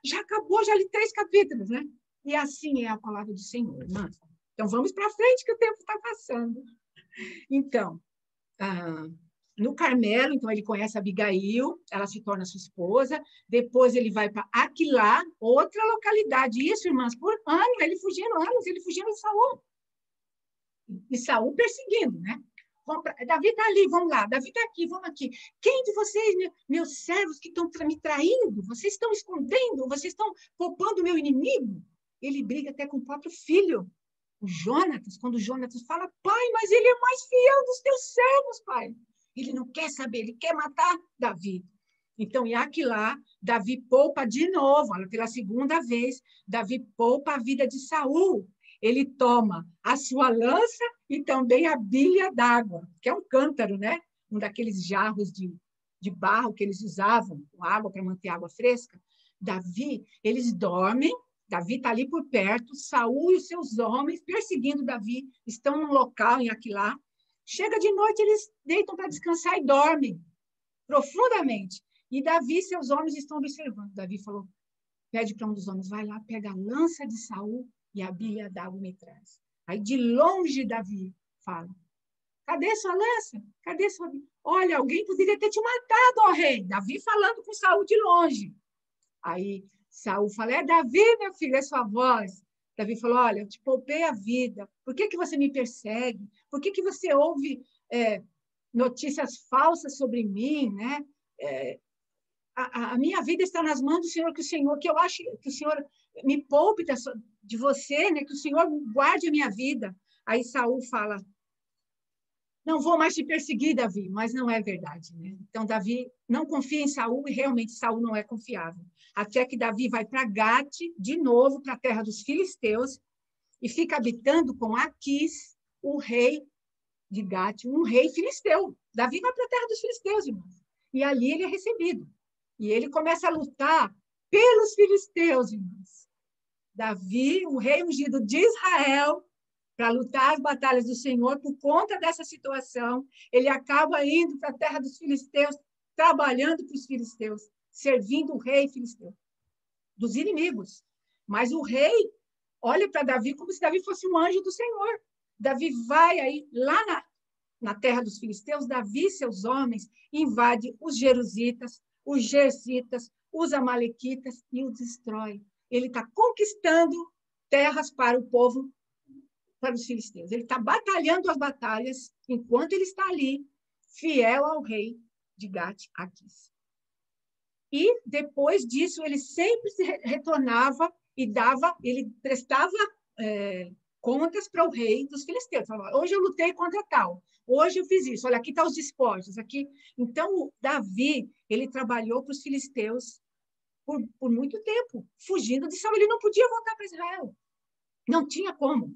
já acabou, já li 3 capítulos, né? E assim é a palavra do Senhor, irmãs. Então, vamos para frente que o tempo está passando. Então, no Carmelo, então, ele conhece a Abigail, ela se torna sua esposa, depois ele vai para Aquilá, outra localidade. Isso, irmãs, por anos, ele fugindo de Saul. E Saul perseguindo, né? Davi está ali, vamos lá. Davi está aqui, vamos aqui. Quem de vocês, meus servos que estão me traindo? Vocês estão escondendo? Vocês estão poupando o meu inimigo? Ele briga até com o próprio filho, o Jonatas. Quando o Jonatas fala, pai, mas ele é mais fiel dos teus servos, pai. Ele não quer saber, ele quer matar Davi. Então, em Aquilá, Davi poupa de novo, olha, pela segunda vez, Davi poupa a vida de Saul. Ele toma a sua lança e também a bilha d'água, que é um cântaro, né? Um daqueles jarros de barro que eles usavam com água para manter a água fresca. Davi, eles dormem, Davi está ali por perto, Saul e os seus homens perseguindo Davi, estão num local em Aquilá. Chega de noite, eles deitam para descansar e dormem profundamente. E Davi e seus homens estão observando. Davi falou, pede para um dos homens, vai lá, pega a lança de Saul e a bilha d'água me traz. Aí, de longe, Davi fala, cadê sua lança? Cadê sua bilha? Olha, alguém poderia ter te matado, ó rei. Davi falando com Saul de longe. Aí, Saul fala, é Davi, meu filho, é sua voz. Davi falou, olha, eu te poupei a vida. Por que você me persegue? Por que você ouve notícias falsas sobre mim, né? A minha vida está nas mãos do Senhor, que eu acho que o Senhor me poupe de você, né? Que o Senhor guarde a minha vida. Aí Saul fala, não vou mais te perseguir, Davi, mas não é verdade, né? Então, Davi não confia em Saul e realmente Saul não é confiável. Até que Davi vai para Gate, de novo, para a terra dos filisteus, e fica habitando com Aquis, o rei de Gate, um rei filisteu. Davi vai para a terra dos filisteus, irmãos. E ali ele é recebido. E ele começa a lutar pelos filisteus, irmãos. Davi, o rei ungido de Israel, para lutar as batalhas do Senhor, por conta dessa situação, ele acaba indo para a terra dos filisteus, trabalhando para os filisteus, servindo o rei filisteu, dos inimigos. Mas o rei olha para Davi como se Davi fosse um anjo do Senhor. Davi vai aí, lá na terra dos filisteus, Davi e seus homens invade os jerusitas, os gerzitas, os amalequitas e os destrói. Ele está conquistando terras para o povo, para os filisteus. Ele está batalhando as batalhas enquanto ele está ali, fiel ao rei de Gate, Aquis. E depois disso, ele sempre se retornava e ele prestava contas para o rei dos filisteus. Falava, hoje eu lutei contra tal, hoje eu fiz isso, olha, aqui estão os despojos. Aqui. Então, Davi, ele trabalhou para os filisteus por muito tempo, fugindo de Saul. Ele não podia voltar para Israel. Não tinha como.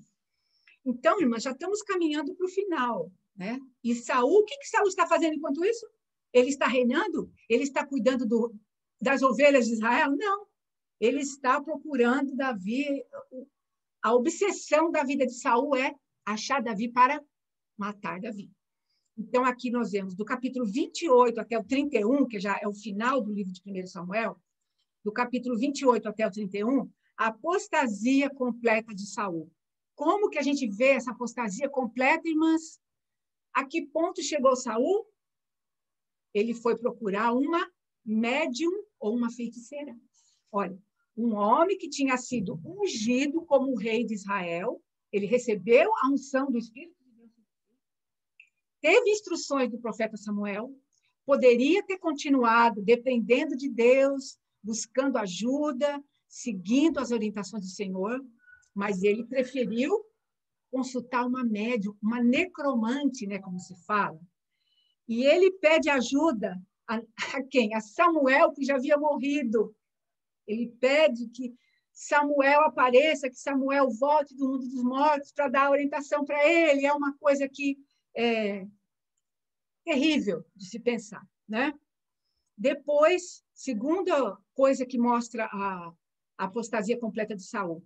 Então, irmã, já estamos caminhando para o final, né? E Saul, o que Saul está fazendo enquanto isso? Ele está reinando? Ele está cuidando das ovelhas de Israel? Não. Ele está procurando Davi. A obsessão da vida de Saul é achar Davi para matar Davi. Então, aqui nós vemos do capítulo 28 até o 31, que já é o final do livro de 1 Samuel, do capítulo 28 até o 31, a apostasia completa de Saul. Como que a gente vê essa apostasia completa, irmãs? A que ponto chegou Saul? Ele foi procurar uma médium ou uma feiticeira. Olha, um homem que tinha sido ungido como rei de Israel, ele recebeu a unção do Espírito de Deus, teve instruções do profeta Samuel, poderia ter continuado dependendo de Deus, buscando ajuda, seguindo as orientações do Senhor, mas ele preferiu consultar uma médium, uma necromante, né, como se fala. E ele pede ajuda a quem? A Samuel, que já havia morrido. Ele pede que Samuel apareça, que Samuel volte do mundo dos mortos para dar orientação para ele. É uma coisa que é terrível de se pensar, né? Depois, segunda coisa que mostra a apostasia completa de Saul.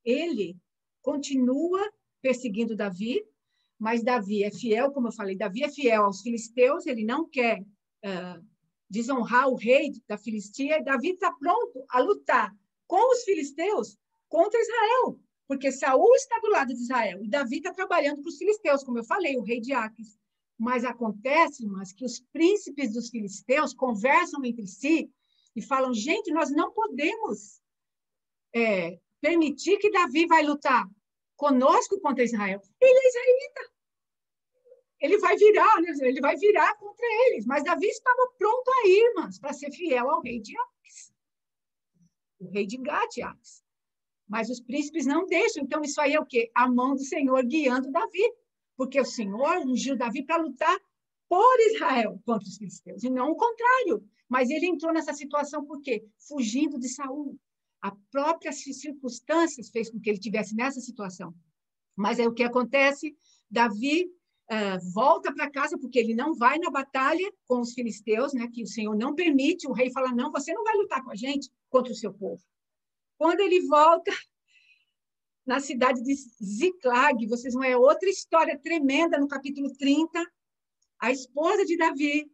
Ele continua perseguindo Davi, mas Davi é fiel, como eu falei, Davi é fiel aos filisteus, ele não quer desonrar o rei da Filistia, e Davi está pronto a lutar com os filisteus contra Israel, porque Saul está do lado de Israel, e Davi está trabalhando para os filisteus, como eu falei, o rei de Aquis. Mas acontece, mas que os príncipes dos filisteus conversam entre si e falam, gente, nós não podemos permitir que Davi vai lutar conosco contra Israel. Ele é israelita. Ele vai virar contra eles. Mas Davi estava pronto a ir, irmãs, para ser fiel ao rei de Aquis. O rei de Gate, Mas os príncipes não deixam. Então, isso aí é o quê? A mão do Senhor guiando Davi. porque o Senhor ungiu Davi para lutar por Israel contra os filisteus, e não o contrário. Mas ele entrou nessa situação por quê? Fugindo de Saul. A própria circunstâncias fez com que ele estivesse nessa situação. Mas aí o que acontece? Davi volta para casa, porque ele não vai na batalha com os filisteus, né, que o Senhor não permite. O rei fala, não, você não vai lutar com a gente contra o seu povo. Quando ele volta na cidade de Ziclag, vocês vão ver outra história tremenda no capítulo 30, a esposa de Davi,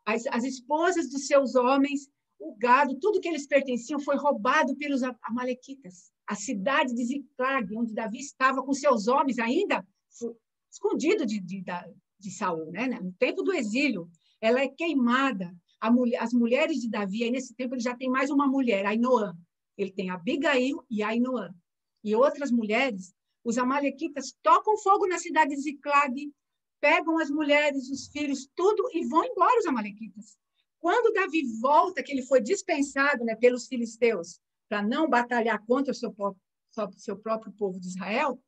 as esposas dos seus homens, o gado, tudo que eles pertenciam foi roubado pelos amalequitas. A cidade de Ziclag, onde Davi estava com seus homens ainda, escondido de Saul, né? No tempo do exílio, ela é queimada. As mulheres de Davi, aí nesse tempo ele já tem mais uma mulher, Ainoã. Ele tem Abigail e Ainoã. E outras mulheres, os amalequitas tocam fogo na cidade de Ziclag, pegam as mulheres, os filhos, tudo, e vão embora os amalequitas. Quando Davi volta, que ele foi dispensado, né, pelos filisteus, para não batalhar contra o seu próprio povo de Israel,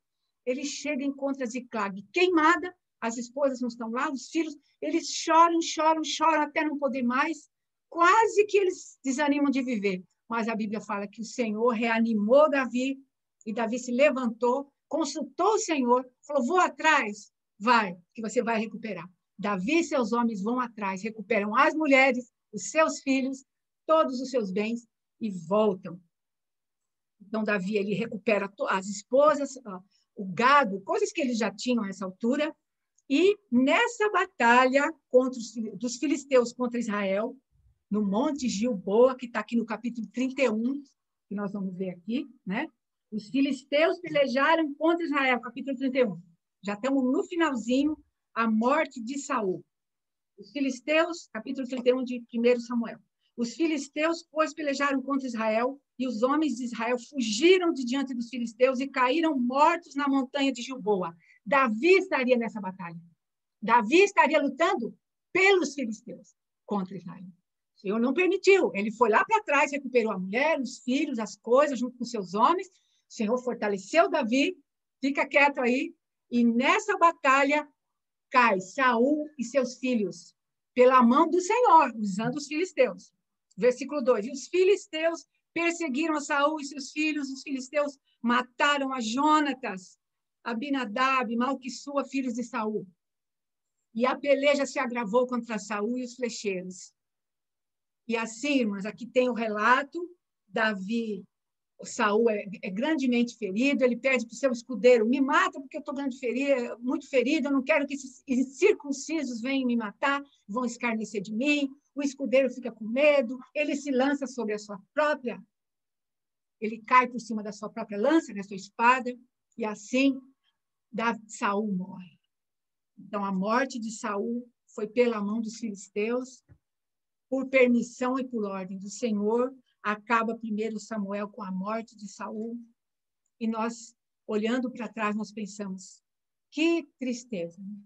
ele chega e encontra Ziclag queimada, as esposas não estão lá, os filhos, eles choram até não poder mais, quase que eles desanimam de viver. Mas a Bíblia fala que o Senhor reanimou Davi, e Davi se levantou, consultou o Senhor, falou, vou atrás, vai, que você vai recuperar. Davi e seus homens vão atrás, recuperam as mulheres, os seus filhos, todos os seus bens, e voltam. Então, Davi, ele recupera as esposas, o gado, coisas que eles já tinham a essa altura, e nessa batalha dos filisteus contra Israel, no Monte Gilboa, que está aqui no capítulo 31, que nós vamos ver aqui, né? Os filisteus pelejaram contra Israel, capítulo 31. Já estamos no finalzinho, a morte de Saul. Os filisteus, capítulo 31 de 1 Samuel. Os filisteus, pois, pelejaram contra Israel, e os homens de Israel fugiram de diante dos filisteus e caíram mortos na montanha de Gilboa. Davi estaria nessa batalha. Davi estaria lutando pelos filisteus contra Israel. O Senhor não permitiu. Ele foi lá para trás, recuperou a mulher, os filhos, as coisas, junto com seus homens. O Senhor fortaleceu Davi, fica quieto aí, e nessa batalha cai Saul e seus filhos pela mão do Senhor, usando os filisteus. Versículo 2. E os filisteus perseguiram a Saul e seus filhos, os filisteus mataram a Jonatas, Abinadab, Malquissua, filhos de Saul. E a peleja se agravou contra Saul e os flecheiros. E assim, irmãs, aqui tem o relato, Davi, Saul é grandemente ferido, ele pede para o seu escudeiro, me mata porque eu estou muito ferido, eu não quero que esses incircuncisos venham me matar, vão escarnecer de mim. O escudeiro fica com medo, ele se lança sobre a sua própria, ele cai por cima da sua própria lança, da sua espada, e assim Saul morre. Então, a morte de Saul foi pela mão dos filisteus, por permissão e por ordem do Senhor. Acaba 1 Samuel com a morte de Saul, e nós, olhando para trás, nós pensamos, que tristeza, né?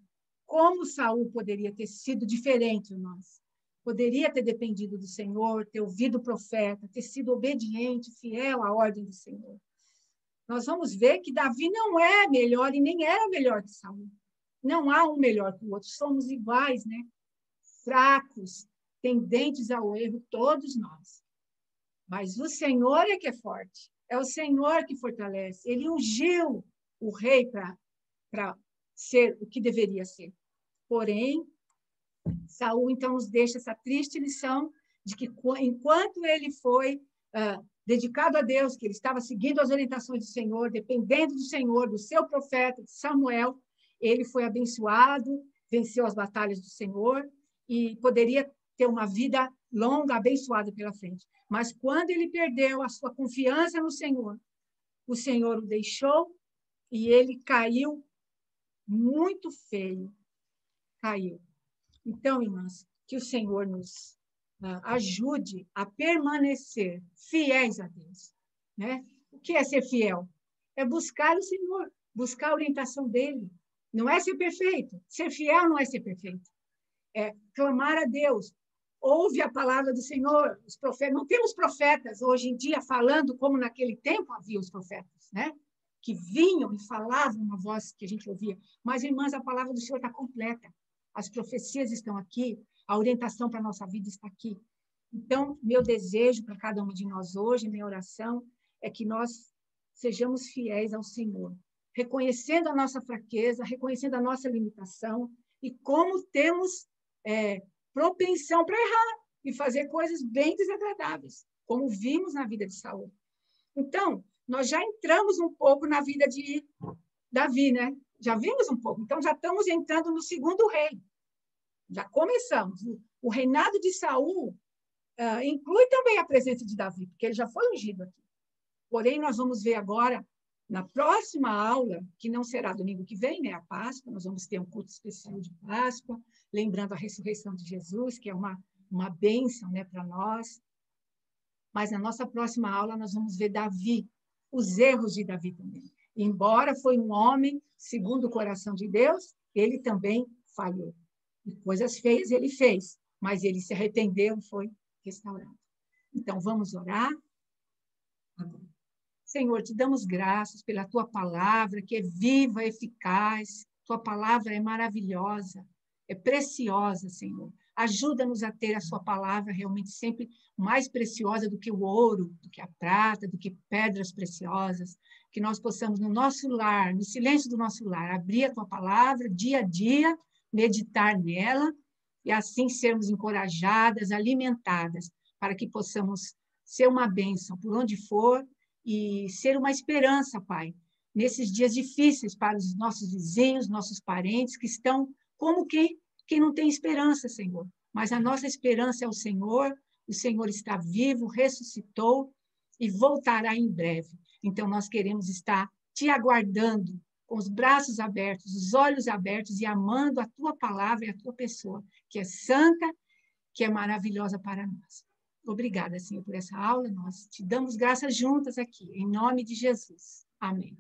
Como Saul poderia ter sido diferente de nós? Poderia ter dependido do Senhor, ter ouvido o profeta, ter sido obediente, fiel à ordem do Senhor. Nós vamos ver que Davi não é melhor e nem era melhor que Saul. Não há um melhor que o outro, somos iguais, né? Fracos, tendentes ao erro, todos nós. Mas o Senhor é que é forte, é o Senhor que fortalece. Ele ungiu o rei para ser o que deveria ser. Porém, Saul, então, nos deixa essa triste lição de que, enquanto ele foi dedicado a Deus, que ele estava seguindo as orientações do Senhor, dependendo do Senhor, do seu profeta, de Samuel, ele foi abençoado, venceu as batalhas do Senhor e poderia ter uma vida longa, abençoada pela frente. Mas quando ele perdeu a sua confiança no Senhor, o Senhor o deixou e ele caiu muito feio. Caiu. Então, irmãs, que o Senhor nos ajude a permanecer fiéis a Deus, né? O que é ser fiel? É buscar o Senhor, buscar a orientação dele. Não é ser perfeito. Ser fiel não é ser perfeito. É clamar a Deus. Ouve a palavra do Senhor. Os profetas, não temos profetas hoje em dia falando como naquele tempo havia os profetas, né? que vinham e falavam uma voz que a gente ouvia. Mas, irmãs, a palavra do Senhor está completa. As profecias estão aqui, a orientação para a nossa vida está aqui. Então, meu desejo para cada uma de nós hoje, minha oração, é que nós sejamos fiéis ao Senhor, reconhecendo a nossa fraqueza, reconhecendo a nossa limitação e como temos propensão para errar e fazer coisas bem desagradáveis, como vimos na vida de Saul. Então, nós já entramos um pouco na vida de Davi, né? Já vimos um pouco. Então, já estamos entrando no segundo rei. Já começamos. O reinado de Saul inclui também a presença de Davi, porque ele já foi ungido aqui. Porém, nós vamos ver agora, na próxima aula, que não será domingo que vem, né? A Páscoa, nós vamos ter um culto especial de Páscoa, lembrando a ressurreição de Jesus, que é uma bênção, né, para nós. Mas na nossa próxima aula, nós vamos ver Davi, os erros de Davi também. Embora foi um homem segundo o coração de Deus, ele também falhou. E coisas feias ele fez, mas ele se arrependeu e foi restaurado. Então, vamos orar? Senhor, te damos graças pela tua palavra, que é viva, eficaz. Tua palavra é maravilhosa, é preciosa, Senhor. Ajuda-nos a ter a sua palavra realmente sempre mais preciosa do que o ouro, do que a prata, do que pedras preciosas. Que nós possamos, no nosso lar, no silêncio do nosso lar, abrir a tua palavra dia a dia, meditar nela e assim sermos encorajadas, alimentadas, para que possamos ser uma bênção por onde for e ser uma esperança, Pai, nesses dias difíceis para os nossos vizinhos, nossos parentes, que estão como quem não tem esperança, Senhor. Mas a nossa esperança é o Senhor está vivo, ressuscitou e voltará em breve. Então, nós queremos estar te aguardando, com os braços abertos, os olhos abertos e amando a tua palavra e a tua pessoa, que é santa, que é maravilhosa para nós. Obrigada, Senhor, por essa aula. Nós te damos graças juntas aqui, em nome de Jesus. Amém.